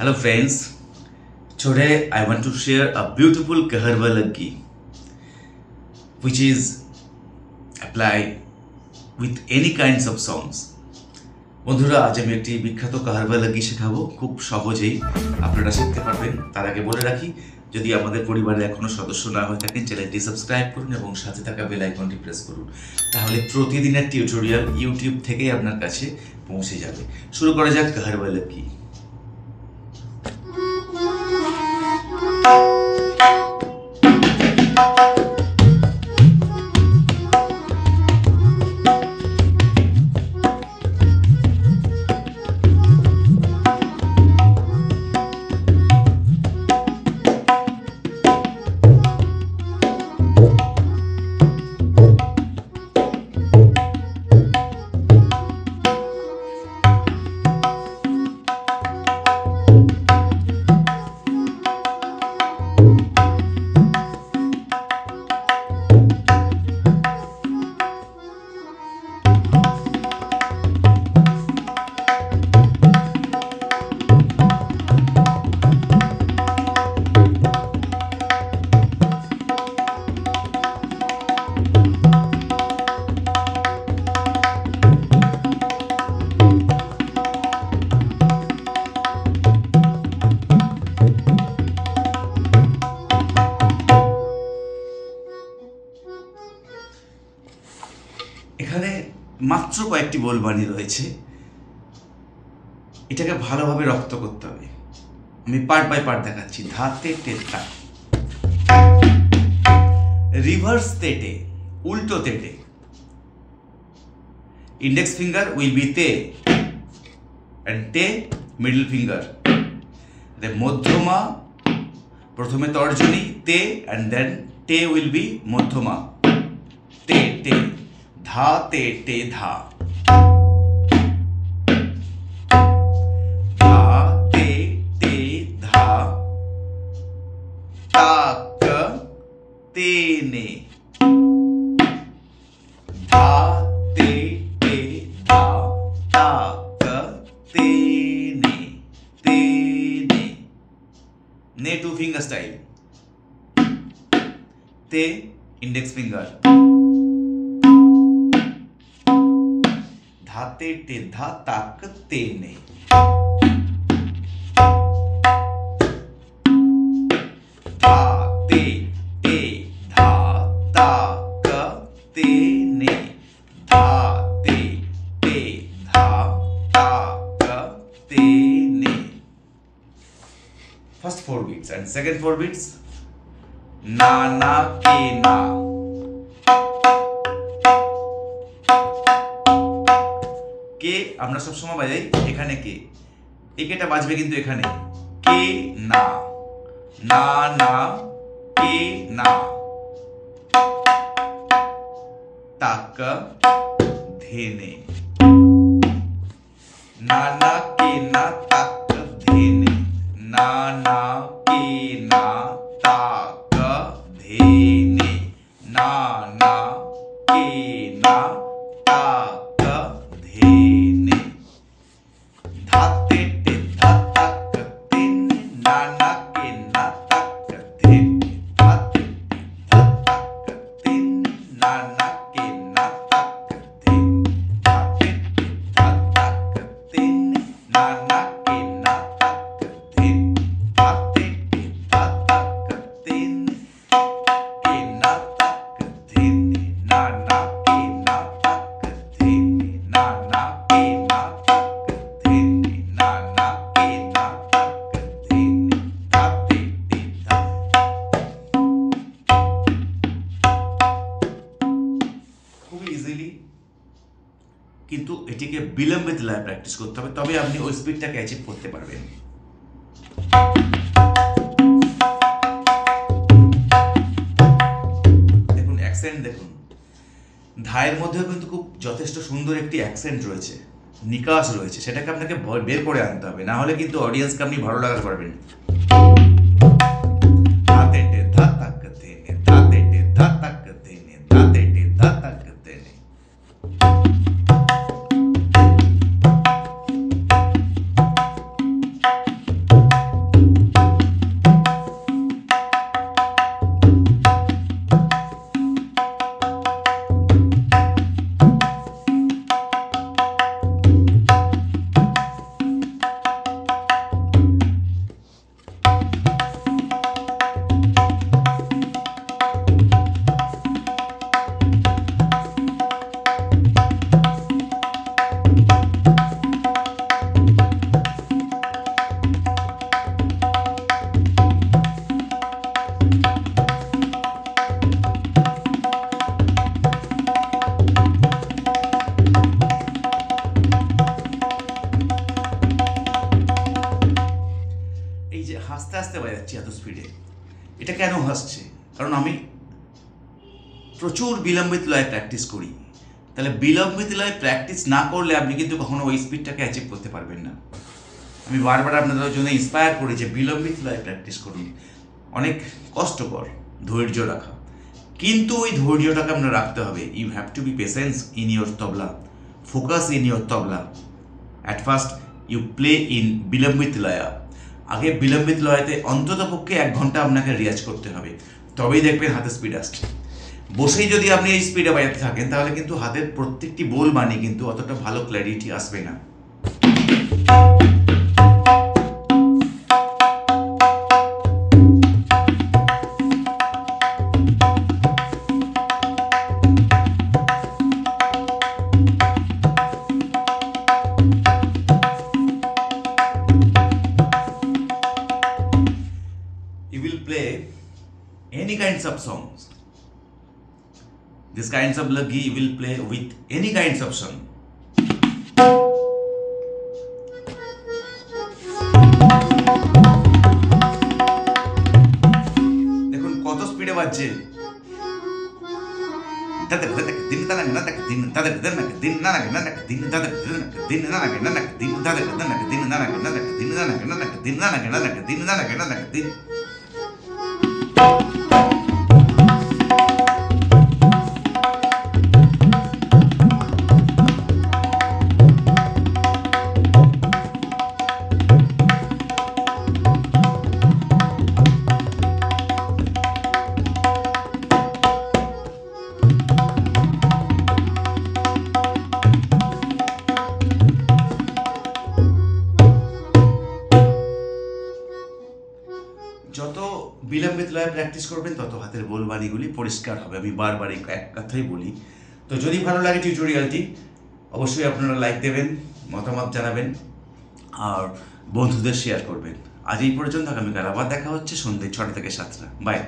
Hello friends, today I want to share a beautiful Kaharvalagi which is applied with any kinds of songs. বন্ধুরা আজ আমি একটি বিখ্যাত কাহারওয়ালাগি শেখাবো, খুব সহজেই আপনারা শিখতে পারবেন। তার আগে বলে রাখি, যদি আমাদের পরিবারে এখনো সদস্য না হয়ে থাকেন চ্যানেলটি সাবস্ক্রাইব করুন এবং সাথে থাকা বেল আইকনটি প্রেস করুন, তাহলে প্রতিদিনের টিউটোরিয়াল ইউটিউব থেকেই আপনার কাছে পৌঁছে যাবে। শুরু করা যাক কাহারওয়ালাগি। এখানে মাত্র কয়েকটি বোলবাণী রয়েছে, এটাকে ভালোভাবে রপ্ত করতে হবে। আমি পার্ট বাই পার্ট দেখাচ্ছি। ধাতে টেটা, রিভার্স তেটে, উল্টো তেটে। ইন্ডেক্স ফিঙ্গার উইল বি তে এন্ড টে মিডল ফিঙ্গার। মধ্যমা প্রথমে তর্জনী তে এন্ড দেন টে উইল বি মধ্যমা। তে টে, ধা তে টে ধা, ধা তে টে ধা, তাক তে নে, ধা তে টে ধা, তাক তে নে, তে নে। নে টু ফিঙ্গার স্টাইল। তে ইন্ডেক্স ফিঙ্গার, धाते टे धा ताक ते ने। धाते टे धा ताक ते ने, धाते टे धा ताक ते ने। First 4 beats and second 4 beats ना ना के ना। কে আমরা সবসময় বাজাই এখানে কে, একেটা বাজবে কিন্তু এখানে কে না, না না কে না, তাক ধেনে, না না কে না তাক ধেনে, না না কে না তাক ধেনে, না না কে না তাক ধেনে। ধাতে টে ধা তাক ধেনে, না না কে না তাক ধেনে, ধাতে টে ধা তাক ধেনে, না না কে না তাক ধেনে, ধাতে টে ধা তাক ধেনে, না না কে না তাক ধেনে, ধাতে টে ধা তাক ধেনে, কে না তাক ধেনে, না না কে না তাক ধেনে, না না কে না তাক ধেনে, না না কে না তাক ধেনে, ধাতে টে ধা। খুব ইজিলি, কিন্তু এটিকে বিলম্বিত লয়ে প্র্যাকটিস করতে হবে, তবে আপনি ওই স্পিডটাকে অ্যাচিভ করতে পারবেন। দেখুন অ্যাকসেন্ট, দেখুন ধায়ের মধ্যেও কিন্তু খুব যথেষ্ট সুন্দর একটি অ্যাকসেন্ট রয়েছে, নিকাশ রয়েছে, সেটাকে আপনাকে বের করে আনতে হবে, না হলে কিন্তু অডিয়েন্সকে আপনি ভালো লাগাতে পারবেন। ধাতে টে ধা তাক ধেনে, ধাতে টে ধা তাক ধেনে, ধাতে টে ধা তাক ধেনে। যে হাসতে হাসতে বাজাচ্ছি এত স্পিডে, এটা কেন হাসছে? কারণ আমি প্রচুর বিলম্বিত লয়ে প্র্যাকটিস করি। তাহলে বিলম্বিত লয়ে প্র্যাকটিস না করলে আপনি কিন্তু কখনো ওই স্পিডটাকে অ্যাচিভ করতে পারবেন না। আমি বারবার আপনাদের জন্য ইন্সপায়ার করি যে বিলম্বিত লয়ে প্র্যাকটিস করুন। অনেক কষ্টকর ধৈর্য রাখা, কিন্তু ওই ধৈর্যটাকে আপনার রাখতে হবে। You have to be patience in your tabla, focus in your tabla. At first you play in vilambit laya. আগে বিলম্বিত লয়াতে অন্ততপক্ষে 1 ঘন্টা আপনাকে রিয়াজ করতে হবে, তবেই দেখবেন হাতে স্পিড আসছে। বসেই যদি আপনি এই স্পিডে বাজাতে থাকেন তাহলে কিন্তু হাতের প্রত্যেকটি বোল বানি কিন্তু অতটা ভালো ক্ল্যারিটি আসবে না। You will play any kinds of songs. These kinds of lagi you will play with any kinds of song. দেখুন কত স্পিডে বাজছে। যত বিলম্বিত লয়ে প্র্যাকটিস করবেন তত হাতের বোলবাড়িগুলি পরিষ্কার হবে। আমি বারবার এক কথাই বলি। তো যদি ভালো লাগে টিউটোরিয়ালটি, অবশ্যই আপনারা লাইক দেবেন, মতামত জানাবেন আর বন্ধুদের শেয়ার করবেন। আজ এই পর্যন্ত, আগামীকাল আবার দেখা হচ্ছে সন্ধ্যে 6টা থেকে 7টা। বাই।